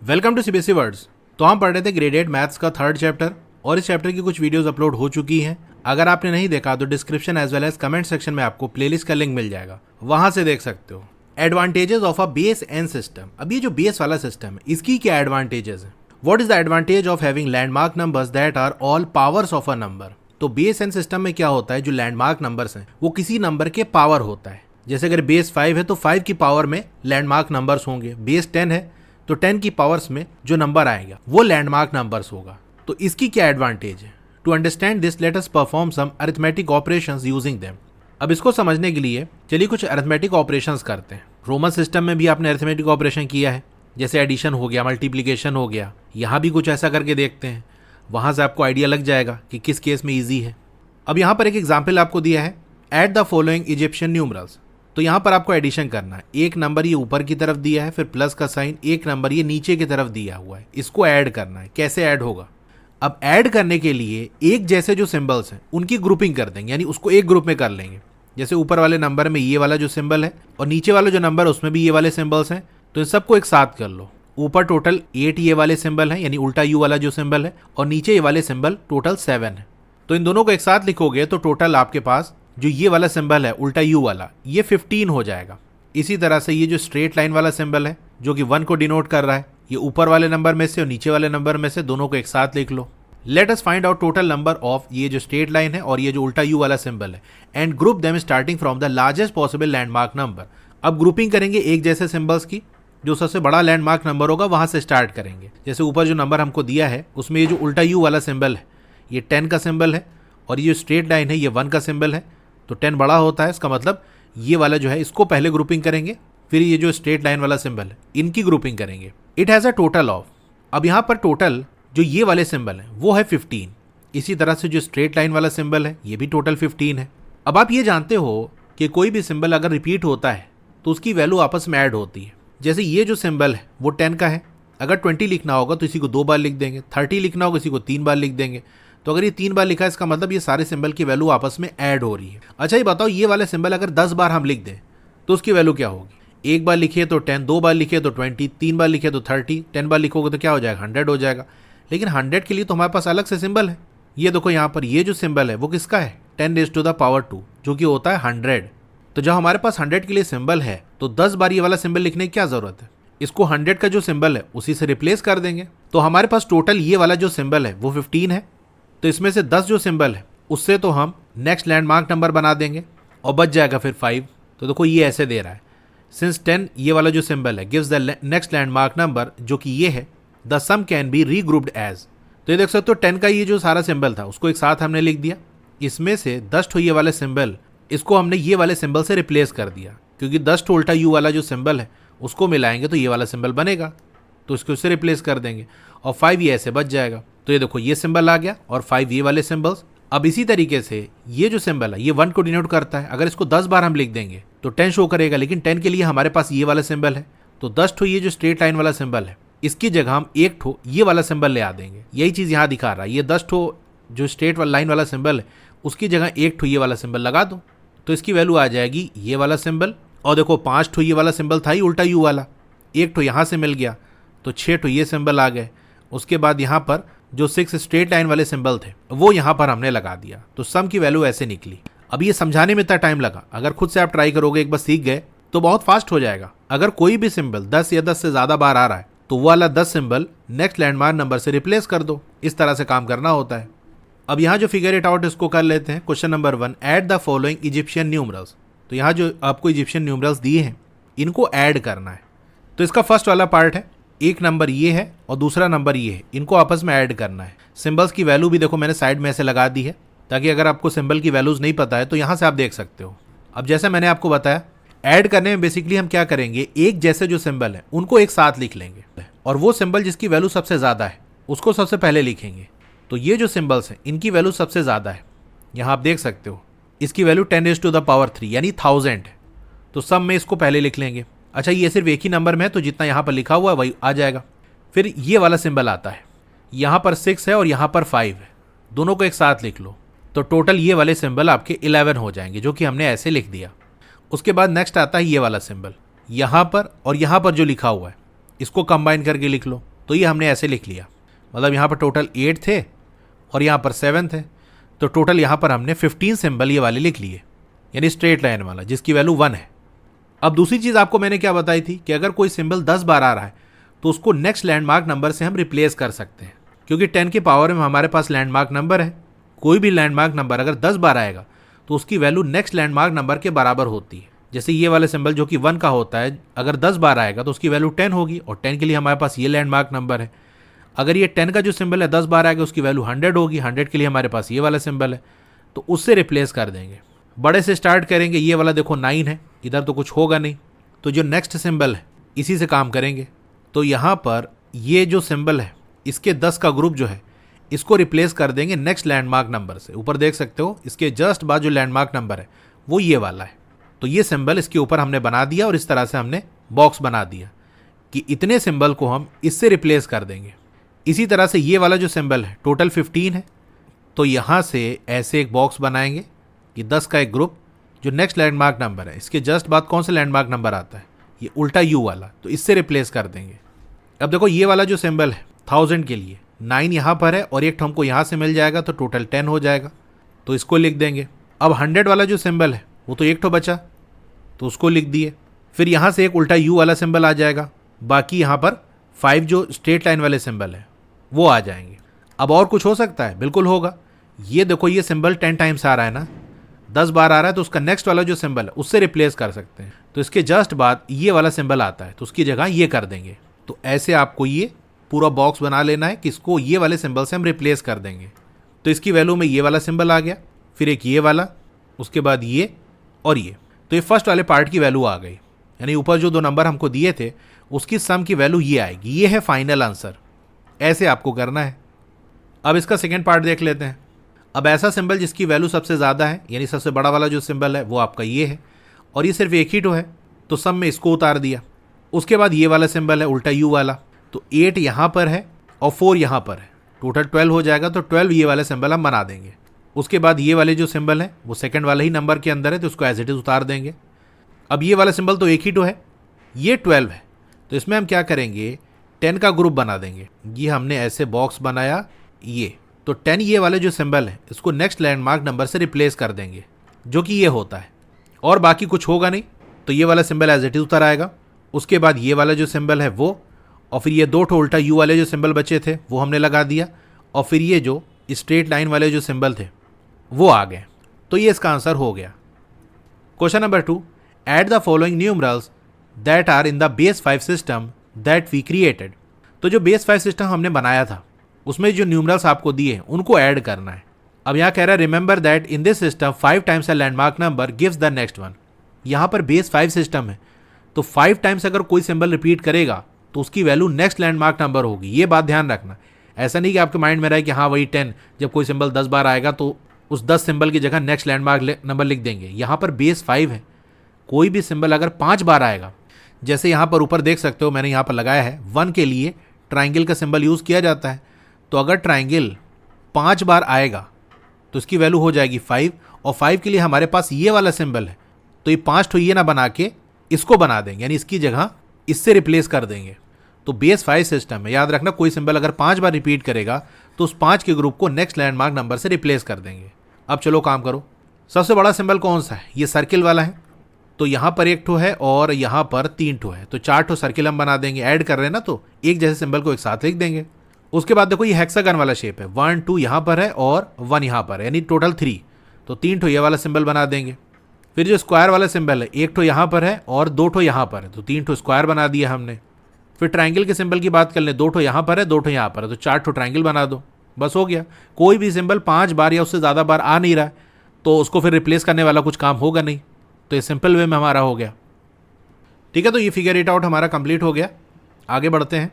Welcome to CBSE words. तो हम पढ़ रहे थे ग्रेड 8 मैथ्स का थर्ड चैप्टर और इस चैप्टर की कुछ वीडियोस अपलोड हो चुकी हैं। अगर आपने नहीं देखा तो description as well as comment section में आपको प्लेलिस्ट का लिंक मिल जाएगा, वहां से देख सकते हो। Advantages of a base N system. अब ये जो बेस वाला सिस्टम है इसकी क्या एडवांटेजेस है? What is the advantage of having landmark numbers that are all powers of a number? तो बेस एन सिस्टम में क्या होता है, जो लैंडमार्क नंबर्स हैं वो किसी नंबर के पावर होता है। जैसे अगर बेस 5 है तो 5 की पावर में लैंडमार्क नंबर्स होंगे। बेस 10 है तो 10 की पावर्स में जो नंबर आएगा वो लैंडमार्क नंबर्स होगा। तो इसकी क्या एडवांटेज है? To understand this let us perform some arithmetic operations using them. अब इसको समझने के लिए चलिए कुछ अरिथमेटिक ऑपरेशंस करते हैं। रोमन सिस्टम में भी आपने अरिथमेटिक ऑपरेशन किया है, जैसे एडिशन हो गया, मल्टीप्लिकेशन हो गया। यहाँ भी कुछ ऐसा करके देखते हैं, वहाँ से आपको आइडिया लग जाएगा कि किस केस में ईजी है। अब यहाँ पर एक एग्जाम्पल आपको दिया है, add the following Egyptian numerals. तो यहाँ पर आपको एडिशन करना है। एक नंबर ये ऊपर की तरफ दिया है, फिर प्लस का साइन, एक नंबर ये नीचे की तरफ दिया हुआ है, इसको ऐड करना है। कैसे ऐड होगा? अब ऐड करने के लिए एक जैसे जो सिंबल्स हैं उनकी ग्रुपिंग कर देंगे, यानी उसको एक ग्रुप में कर लेंगे। जैसे ऊपर वाले नंबर में ये वाला जो सिंबल है और नीचे वाला जो नंबर है उसमें भी ये वाले सिंबल्स हैं, तो इन सबको एक साथ कर लो। ऊपर टोटल 8 ये वाले सिंबल है, यानी उल्टा यू वाला जो सिंबल है, और नीचे ये वाले सिंबल टोटल 7 है। तो इन दोनों को एक साथ लिखोगे तो टोटल आपके पास जो ये वाला सिंबल है उल्टा यू वाला, ये 15 हो जाएगा। इसी तरह से ये जो स्ट्रेट लाइन वाला सिंबल है जो कि 1 को डिनोट कर रहा है, ये ऊपर वाले नंबर में से और नीचे वाले नंबर में से दोनों को एक साथ लिख लो। Let us find out total number of ये जो स्ट्रेट लाइन है और ये जो उल्टा यू वाला सिंबल है and group them starting from the largest possible landmark number. अब ग्रुपिंग करेंगे एक जैसे सिंबल्स की, जो सबसे बड़ा लैंडमार्क नंबर होगा वहां से स्टार्ट करेंगे। जैसे ऊपर जो नंबर हमको दिया है उसमें ये जो उल्टा यू वाला सिंबल है ये 10 का सिंबल है और ये जो स्ट्रेट लाइन है ये 1 का सिंबल है, तो 10 बड़ा होता है। इसका मतलब ये वाला जो है इसको पहले ग्रुपिंग करेंगे, फिर ये जो स्ट्रेट लाइन वाला सिंबल है इनकी ग्रुपिंग करेंगे। It has a total of, अब यहाँ पर टोटल जो ये वाले सिंबल है वो है 15। इसी तरह से जो स्ट्रेट लाइन वाला सिंबल है ये भी टोटल 15 है। अब आप ये जानते हो कि कोई भी सिंबल अगर रिपीट होता है तो उसकी वैल्यू आपस में ऐड होती है। जैसे ये जो सिंबल है वो 10 का है, अगर 20 लिखना होगा तो इसी को 2 बार लिख देंगे, 30 लिखना होगा इसी को 3 बार लिख देंगे। तो अगर ये 3 बार लिखा है इसका मतलब ये सारे सिंबल की वैल्यू आपस में ऐड हो रही है। अच्छा ये बताओ, ये वाला सिंबल अगर 10 बार हम लिख दें तो उसकी वैल्यू क्या होगी? एक बार लिखिए तो 10, 2 बार लिखिए तो 20, 3 बार लिखिए तो 30, 10 बार लिखोगे तो क्या हो जाएगा? 100 हो जाएगा। लेकिन 100 के लिए तो हमारे पास अलग से सिंबल है। ये देखो यहाँ पर ये जो सिंबल है वो किसका है? 10⁻², जो कि होता है 100। तो जब हमारे पास 100 के लिए सिंबल है तो 10 बार ये वाला सिंबल लिखने की क्या जरूरत है? इसको 100 का जो सिंबल है उसी से रिप्लेस कर देंगे। तो हमारे पास टोटल ये वाला जो सिंबल है वो 15 है, तो इसमें से 10 जो सिंबल है उससे तो हम नेक्स्ट लैंडमार्क नंबर बना देंगे और बच जाएगा फिर 5। तो देखो ये ऐसे दे रहा है, सिंस 10 ये वाला जो सिंबल है gives the next landmark number, जो कि ये है, the sum can be regrouped as. तो ये देख सकते हो 10 का ये जो सारा सिंबल था उसको एक साथ हमने लिख दिया। इसमें से 10 ठो ये वाले सिंबल, इसको हमने ये वाले सिंबल से रिप्लेस कर दिया, क्योंकि 10 ठो उल्टा यू वाला जो सिंबल है उसको मिलाएंगे तो ये वाला सिंबल बनेगा, तो इसको उससे रिप्लेस कर देंगे और 5 ये ऐसे बच जाएगा। तो ये देखो ये सिंबल आ गया और 5 ये वाले सिंबल्स। अब इसी तरीके से ये जो सिंबल है ये 1 को डिनोट करता है, अगर इसको 10 बार हम लिख देंगे तो 10 शो करेगा, लेकिन 10 के लिए हमारे पास ये वाला सिंबल है, तो 10 ठो ये जो स्ट्रेट लाइन वाला सिंबल है इसकी जगह हम 1 ठो ये वाला सिंबल ले आ देंगे। यही चीज़ यहाँ दिखा रहा है, ये 10 ठो जो स्ट्रेट लाइन वाला सिंबल है उसकी जगह 1 ठो ये वाला सिंबल लगा दो, तो इसकी वैल्यू आ जाएगी ये वाला सिंबल। और देखो 5 ठो ये वाला सिंबल था ही उल्टा यू वाला, 1 ठो यहाँ से मिल गया तो 6 ठो ये सिंबल आ गए। उसके बाद यहाँ पर जो 6 स्ट्रेट लाइन वाले सिंबल थे वो यहाँ पर हमने लगा दिया, तो सम की वैल्यू ऐसे निकली। अब ये समझाने में इतना टाइम लगा, अगर खुद से आप ट्राई करोगे, एक बार सीख गए तो बहुत फास्ट हो जाएगा। अगर कोई भी सिंबल 10 या 10 से ज़्यादा बार आ रहा है तो वो वाला 10 सिंबल नेक्स्ट लैंडमार्क नंबर से रिप्लेस कर दो। इस तरह से काम करना होता है। अब यहाँ जो फिगर इट आउट इसको कर लेते हैं। Question number 1, add the following Egyptian numerals. तो यहाँ जो आपको इजिप्शियन न्यूमरल्स दिए हैं इनको ऐड करना है। तो इसका फर्स्ट वाला पार्ट है, एक नंबर ये है और दूसरा नंबर ये है, इनको आपस में ऐड करना है। सिंबल्स की वैल्यू भी देखो मैंने साइड में ऐसे लगा दी है, ताकि अगर आपको सिंबल की वैल्यूज नहीं पता है तो यहाँ से आप देख सकते हो। अब जैसे मैंने आपको बताया, ऐड करने में बेसिकली हम क्या करेंगे, एक जैसे जो सिंबल है उनको एक साथ लिख लेंगे और वो सिंबल जिसकी वैल्यू सबसे ज़्यादा है उसको सबसे पहले लिखेंगे। तो ये जो सिंबल्स हैं इनकी वैल्यू सबसे ज़्यादा है, यहाँ आप देख सकते हो, इसकी वैल्यू 10⁻³ यानी 1000 है, तो सब में इसको पहले लिख लेंगे। अच्छा ये सिर्फ एक ही नंबर में है तो जितना यहाँ पर लिखा हुआ है वही आ जाएगा। फिर ये वाला सिंबल आता है, यहाँ पर 6 है और यहाँ पर 5 है, दोनों को एक साथ लिख लो, तो टोटल ये वाले सिंबल आपके 11 हो जाएंगे, जो कि हमने ऐसे लिख दिया। उसके बाद नेक्स्ट आता है ये वाला सिंबल, यहाँ पर और यहाँ पर जो लिखा हुआ है इसको कंबाइन करके लिख लो, तो ये हमने ऐसे लिख लिया, मतलब यहाँ पर टोटल 8 थे और यहाँ पर 7 थे, तो टोटल यहाँ पर हमने 15 सिंबल ये वाले लिख लिए, यानी स्ट्रेट लाइन वाला जिसकी वैल्यू 1 है। अब दूसरी चीज़ आपको मैंने क्या बताई थी कि अगर कोई सिंबल 10 बार आ रहा है तो उसको नेक्स्ट लैंडमार्क नंबर से हम रिप्लेस कर सकते हैं, क्योंकि 10 की पावर में हमारे पास लैंडमार्क नंबर है। कोई भी लैंडमार्क नंबर अगर 10 बार आएगा तो उसकी वैल्यू नेक्स्ट लैंडमार्क नंबर के बराबर होती है। जैसे ये वाला सिंबल जो कि 1 का होता है, अगर 10 बार आएगा तो उसकी वैल्यू 10 होगी, और 10 के लिए हमारे पास ये लैंडमार्क नंबर है। अगर ये 10 का जो सिंबल है 10 बार आएगा उसकी वैल्यू 100 होगी, 100 के लिए हमारे पास ये वाला सिंबल है, तो उससे रिप्लेस कर देंगे। बड़े से स्टार्ट करेंगे, ये वाला देखो 9 है, इधर तो कुछ होगा नहीं, तो जो नेक्स्ट सिंबल है इसी से काम करेंगे। तो यहाँ पर ये जो सिंबल है इसके 10 का ग्रुप जो है इसको रिप्लेस कर देंगे नेक्स्ट लैंडमार्क नंबर से। ऊपर देख सकते हो इसके जस्ट बाद जो लैंडमार्क नंबर है वो ये वाला है, तो ये सिंबल इसके ऊपर हमने बना दिया और इस तरह से हमने बॉक्स बना दिया कि इतने सिंबल को हम इससे रिप्लेस कर देंगे। इसी तरह से ये वाला जो सिंबल है टोटल 15 है, तो यहाँ से ऐसे एक बॉक्स बनाएंगे कि 10 का एक ग्रुप, जो नेक्स्ट लैंडमार्क नंबर है इसके जस्ट बाद कौन सा लैंडमार्क नंबर आता है, ये उल्टा यू वाला, तो इससे रिप्लेस कर देंगे। अब देखो ये वाला जो सिंबल है 1000 के लिए 9 यहाँ पर है और एक हमको यहाँ से मिल जाएगा, तो टोटल 10 हो जाएगा, तो इसको लिख देंगे। अब 100 वाला जो सिंबल है वो तो एक ठो बचा, तो उसको लिख दिए। फिर यहाँ से एक उल्टा यू वाला सिंबल आ जाएगा, बाकी यहाँ पर 5 जो स्ट्रेट लाइन वाले सिंबल है वो आ जाएंगे। अब और कुछ हो सकता है, बिल्कुल होगा। ये देखो ये सिंबल 10 टाइम्स आ रहा है ना, 10 बार आ रहा है, तो उसका नेक्स्ट वाला जो सिंबल है उससे रिप्लेस कर सकते हैं। तो इसके जस्ट बाद ये वाला सिंबल आता है तो उसकी जगह ये कर देंगे। तो ऐसे आपको ये पूरा बॉक्स बना लेना है कि इसको ये वाले सिंबल से हम रिप्लेस कर देंगे। तो इसकी वैल्यू में ये वाला सिंबल आ गया, फिर एक ये वाला, उसके बाद ये और ये, तो ये फर्स्ट वाले पार्ट की वैल्यू आ गई, यानी ऊपर जो 2 नंबर हमको दिए थे उसकी सम की वैल्यू ये आएगी। ये है फाइनल आंसर, ऐसे आपको करना है। अब इसका सेकेंड पार्ट देख लेते हैं। अब ऐसा सिंबल जिसकी वैल्यू सबसे ज़्यादा है, यानी सबसे बड़ा वाला जो सिंबल है वो आपका ये है, और ये सिर्फ एक ही तो है, तो सम में इसको उतार दिया। उसके बाद ये वाला सिंबल है उल्टा यू वाला, तो 8 यहाँ पर है और 4 यहाँ पर है, टोटल 12 हो जाएगा, तो 12 ये वाले सिंबल हम बना देंगे। उसके बाद ये वाले जो सिंबल है वो सेकंड वाले ही नंबर के अंदर है, तो उसको एज इट इज उतार देंगे। अब ये वाला सिंबल तो एक ही तो है, ये 12 है, तो इसमें हम क्या करेंगे 10 का ग्रुप बना देंगे। ये हमने ऐसे बॉक्स बनाया, ये तो 10 ये वाले जो सिंबल है इसको नेक्स्ट लैंडमार्क नंबर से रिप्लेस कर देंगे, जो कि ये होता है, और बाकी कुछ होगा नहीं, तो ये वाला सिंबल एज इट इज उतर आएगा। उसके बाद ये वाला जो सिंबल है वो, और फिर ये 2 उल्टा यू वाले जो सिंबल बचे थे वो हमने लगा दिया, और फिर ये जो स्ट्रेट लाइन वाले जो सिंबल थे वो आ गए। तो ये इसका आंसर हो गया। Question number 2, add the following numerals that are in the base 5 system that we created. तो जो बेस 5 सिस्टम हमने बनाया था उसमें जो न्यूमरल्स आपको दिए उनको ऐड करना है। अब यहाँ कह रहा है remember that in this system 5 times a landmark number gives the next one. यहाँ पर बेस 5 सिस्टम है, तो 5 टाइम्स अगर कोई सिंबल रिपीट करेगा तो उसकी वैल्यू नेक्स्ट लैंडमार्क नंबर होगी। ये बात ध्यान रखना। ऐसा नहीं कि आपके माइंड में रहे कि हाँ वही 10, जब कोई सिंबल 10 बार आएगा तो उस 10 सिंबल की जगह नेक्स्ट लैंडमार्क नंबर लिख देंगे। यहाँ पर बेस 5 है, कोई भी सिंबल अगर 5 बार आएगा, जैसे यहाँ पर ऊपर देख सकते हो मैंने यहाँ पर लगाया है 1 के लिए ट्राइंगल का सिंबल यूज़ किया जाता है, तो अगर ट्राइंगल 5 बार आएगा तो इसकी वैल्यू हो जाएगी 5, और 5 के लिए हमारे पास ये वाला सिंबल है, तो ये 5 तो ये ना बना के इसको बना देंगे, यानी इसकी जगह इससे रिप्लेस कर देंगे। तो बेस 5 सिस्टम है, याद रखना कोई सिंबल अगर 5 बार रिपीट करेगा तो उस 5 के ग्रुप को नेक्स्ट लैंडमार्क नंबर से रिप्लेस कर देंगे। अब चलो काम करो। सबसे बड़ा सिंबल कौन सा है, ये सर्किल वाला है, तो यहाँ पर 1 ठो है और यहाँ पर 3 ठो है, तो 4 ठो सर्किल हम बना देंगे। ऐड कर रहे हैं ना, तो एक जैसे सिंबल को एक साथ लिख देंगे। उसके बाद देखो ये हेक्सागन वाला शेप है, 1 2 यहाँ पर है और 1 यहाँ पर है, यानी टोटल 3, तो 3 ठो ये वाला सिंबल बना देंगे। फिर जो स्क्वायर वाला सिंबल है 1 ठो यहाँ पर है और 2 ठो यहाँ पर है, तो 3 ठो स्क्वायर बना दिया हमने। फिर ट्राइंगल के सिंबल की बात कर लें, 2 ठो यहाँ पर है 2 ठो यहाँ पर है, तो 4 ठो ट्राइंगल बना दो, बस हो गया। कोई भी सिंबल 5 बार या उससे ज़्यादा बार आ नहीं रहा है तो उसको फिर रिप्लेस करने वाला कुछ काम होगा नहीं, तो ये सिंपल वे में हमारा हो गया। ठीक है, तो ये फिगर इट आउट हमारा कंप्लीट हो गया। आगे बढ़ते हैं।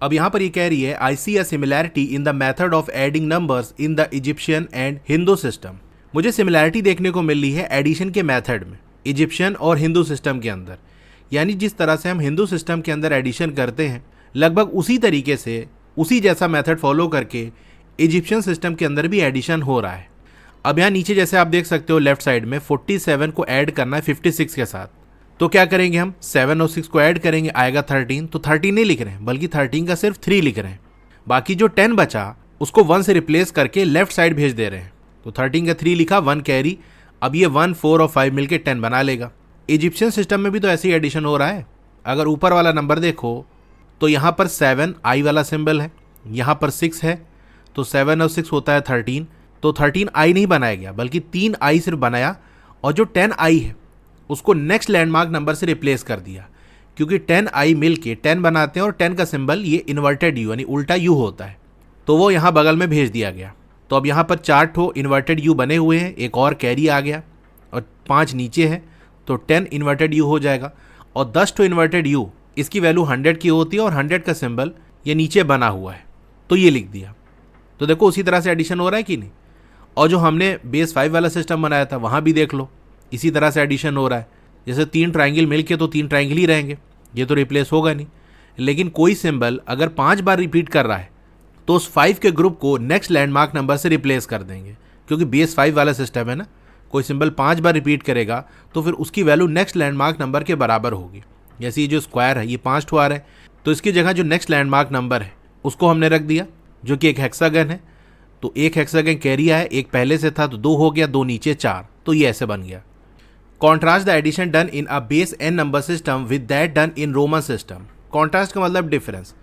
अब यहाँ पर ये कह रही है I see a similarity in the method of adding numbers in the Egyptian and Hindu system. मुझे सिमिलैरिटी देखने को मिल रही है एडिशन के मेथड में इजिप्शियन और हिंदू सिस्टम के अंदर, यानी जिस तरह से हम हिंदू सिस्टम के अंदर एडिशन करते हैं लगभग उसी तरीके से उसी जैसा मेथड फॉलो करके इजिप्शियन सिस्टम के अंदर भी एडिशन हो रहा है। अब यहाँ नीचे जैसे आप देख सकते हो लेफ्ट साइड में 47 को ऐड करना है 56 के साथ, तो क्या करेंगे हम 7 और 6 को ऐड करेंगे, आएगा 13। तो 13 नहीं लिख रहे हैं बल्कि 13 का सिर्फ 3 लिख रहे हैं। बाकी जो 10 बचा उसको 1 से रिप्लेस करके लेफ्ट साइड भेज दे रहे हैं। तो 13 का 3 लिखा, 1 कैरी। अब ये 1, 4 और 5 मिलके 10 बना लेगा। इजिप्शियन सिस्टम में भी तो ऐसे ही एडिशन हो रहा है। अगर ऊपर वाला नंबर देखो तो यहाँ पर 7 आई वाला सिंबल है, यहाँ पर 6 है, तो 7 और 6 होता है 13। तो 13 आई नहीं बनाया गया बल्कि 3 आई सिर्फ बनाया, और जो 10 आई है उसको नेक्स्ट लैंडमार्क नंबर से रिप्लेस कर दिया, क्योंकि 10 आई मिल के 10 बनाते हैं और 10 का सिंबल ये इन्वर्टेड यू यानी उल्टा यू होता है, तो वो यहाँ बगल में भेज दिया गया। तो अब यहाँ पर 4 ठो इन्वर्टेड यू बने हुए हैं, एक और कैरी आ गया और 5 नीचे है, तो 10 इन्वर्टेड यू हो जाएगा। और 10 ठो इन्वर्टेड यू, इसकी वैल्यू 100 की होती है और 100 का सिंबल ये नीचे बना हुआ है, तो ये लिख दिया। तो देखो उसी तरह से एडिशन हो रहा है कि नहीं। और जो हमने बेस 5 वाला सिस्टम बनाया था वहाँ भी देख लो, इसी तरह से एडिशन हो रहा है। जैसे 3 ट्रायंगल मिलके तो 3 ट्रायंगल ही रहेंगे, ये तो रिप्लेस होगा नहीं। लेकिन कोई सिंबल अगर 5 बार रिपीट कर रहा है तो उस 5 के ग्रुप को नेक्स्ट लैंडमार्क नंबर से रिप्लेस कर देंगे, क्योंकि बेस 5 वाला सिस्टम है ना। कोई सिंबल 5 बार रिपीट करेगा तो फिर उसकी वैल्यू नेक्स्ट लैंडमार्क नंबर के बराबर होगी। जैसे ये जो स्क्वायर है ये 5 ठो आ रहा है, तो इसकी जगह जो नेक्स्ट लैंडमार्क नंबर है उसको हमने रख दिया, जो कि एक हेक्सागन है। तो एक हेक्सागन कैरी आया, एक पहले से था तो 2 हो गया, 2 नीचे 4, तो ये ऐसे बन गया। Contrast the addition done in a base n number system with that done in Roman system. Contrast का मतलब डिफरेंस।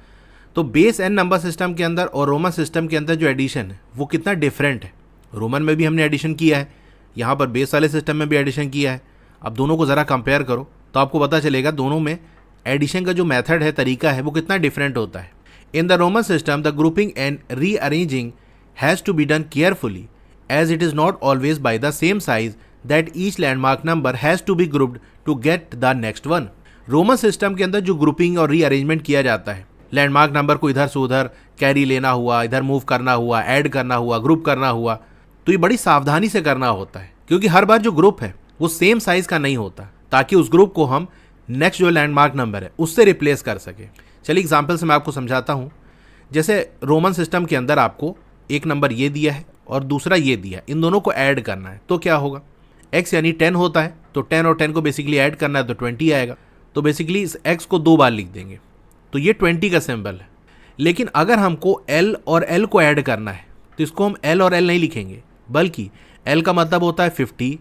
तो बेस n नंबर सिस्टम के अंदर और रोमन सिस्टम के अंदर जो एडिशन है वो कितना डिफरेंट है। रोमन में भी हमने एडिशन किया है, यहाँ पर बेस वाले सिस्टम में भी एडिशन किया है। अब दोनों को ज़रा कंपेयर करो तो आपको पता चलेगा दोनों में एडिशन का जो मेथड है, तरीका है, वो कितना डिफरेंट होता है। In the Roman system the grouping and rearranging has to be done carefully as it is not always by the same size that each landmark number has to be grouped to get the next one. Roman system के अंदर जो grouping और rearrangement किया जाता है, landmark number को इधर से उधर कैरी लेना हुआ, इधर मूव करना हुआ, ऐड करना हुआ, ग्रुप करना हुआ, तो ये बड़ी सावधानी से करना होता है, क्योंकि हर बार जो ग्रुप है वो सेम साइज का नहीं होता, ताकि उस ग्रुप को हम नेक्स्ट जो लैंडमार्क नंबर है उससे रिप्लेस कर सके। चलिए एग्जाम्पल से मैं आपको समझाता हूँ। जैसे रोमन सिस्टम के अंदर आपको एक नंबर ये दिया है और दूसरा ये दिया है, इन दोनों को ऐड करना है, तो क्या होगा, x यानी 10 होता है, तो 10 और 10 को बेसिकली ऐड करना है तो 20 आएगा। तो बेसिकली इस x को 2 बार लिख देंगे, तो ये 20 का सिंबल है। लेकिन अगर हमको l और l को ऐड करना है तो इसको हम l और l नहीं लिखेंगे, बल्कि l का मतलब होता है 50,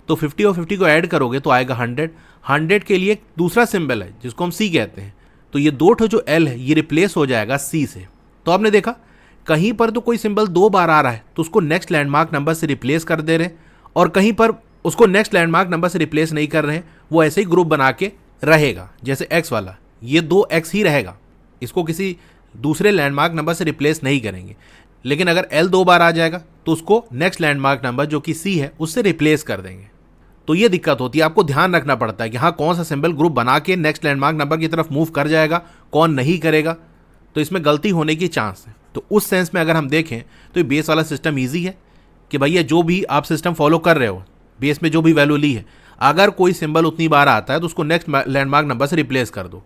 तो 50 और 50 को ऐड करोगे तो आएगा 100। 100 के लिए दूसरा सिंबल है जिसको हम c कहते हैं, तो ये 2 ठो जो l है ये रिप्लेस हो जाएगा c से। तो आपने देखा कहीं पर तो कोई सिंबल 2 बार आ रहा है तो उसको नेक्स्ट लैंडमार्क नंबर से रिप्लेस कर दे रहे हैं, और कहीं पर उसको नेक्स्ट लैंडमार्क नंबर से रिप्लेस नहीं कर रहे हैं, वो ऐसे ही ग्रुप बना के रहेगा। जैसे x वाला ये 2x ही रहेगा, इसको किसी दूसरे लैंडमार्क नंबर से रिप्लेस नहीं करेंगे। लेकिन अगर l 2 बार आ जाएगा तो उसको नेक्स्ट लैंडमार्क नंबर जो कि c है उससे रिप्लेस कर देंगे। तो ये दिक्कत होती है, आपको ध्यान रखना पड़ता है कि हाँ कौन सा सिंबल ग्रुप बना के नेक्स्ट लैंडमार्क नंबर की तरफ मूव कर जाएगा, कौन नहीं करेगा, तो इसमें गलती होने की चांस है। तो उस सेंस में अगर हम देखें तो ये बेस वाला सिस्टम ईजी है कि भैया जो भी आप सिस्टम फॉलो कर रहे हो, बेस में जो भी वैल्यू ली है, अगर कोई सिंबल उतनी बार आता है तो उसको नेक्स्ट लैंडमार्क नंबर से रिप्लेस कर दो।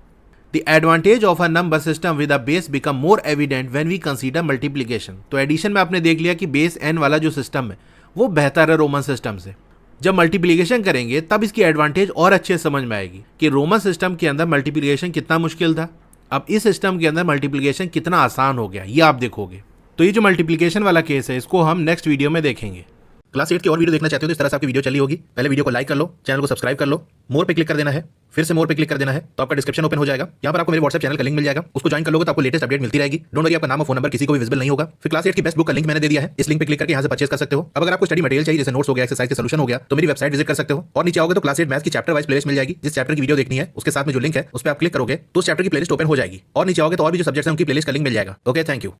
The advantage of a number system with a base become more evident when we consider multiplication. तो एडिशन में आपने देख लिया कि बेस n वाला जो सिस्टम है वो बेहतर है रोमन सिस्टम से। जब मल्टीप्लिकेशन करेंगे तब इसकी एडवांटेज और अच्छे समझ में आएगी कि रोमन सिस्टम के अंदर मल्टीप्लिकेशन कितना मुश्किल था, अब इस सिस्टम के अंदर मल्टीप्लिकेशन कितना आसान हो गया, ये आप देखोगे। तो ये जो मल्टीप्लिकेशन वाला केस है इसको हम नेक्स्ट वीडियो में देखेंगे। क्लास 8 की और वीडियो देखना चाहते हो तो इस तरह से आपकी वीडियो चली होगी। पहले वीडियो को लाइक कर लो, चैनल को सब्सक्राइब कर लो, मोर पे क्लिक कर देना है, फिर से मोर पे क्लिक कर देना है, तो आपका डिस्क्रिप्शन ओपन हो जाएगा। यहाँ पर आपको मेरे व्हाट्सएप चैनल का लिंक मिल जाएगा, उसको ज्वाइन कर लोगे तो आपको लेटेस्ट अपडेट मिलती रहेगी। डोंट वरी, आपका नाम और फोन नंबर किसी को भी विजिबल नहीं होगा। फिर क्लास 8 की बेस्ट बुक का लिंक मैंने दे दिया है, इस लिंक पे क्लिक करके यहाँ से परचेस कर सकते हो। अब अगर आपको स्टडी मटेरियल चाहिए, जैसे नोट्स हो गया, एक्सरसाइज के सॉल्यूशन हो गया, तो मेरी वेबसाइट विजिट कर सकते हो। और नीचे आओगे तो क्लास 8 मैथ्स की चैप्टर वाइज प्लेलिस्ट मिल जाएगी। जिस चैप्टर की वीडियो देखनी है उसके साथ में जो लिंक है उस पर आप क्लिक करोगे तो उस चैप्टर की प्लेलिस्ट ओपन हो जाएगी, और नीचे आओगे तो और भी जो सब्जेक्ट्स हैं उनकी प्लेलिस्ट का लिंक मिल जाएगा। Okay, thank you.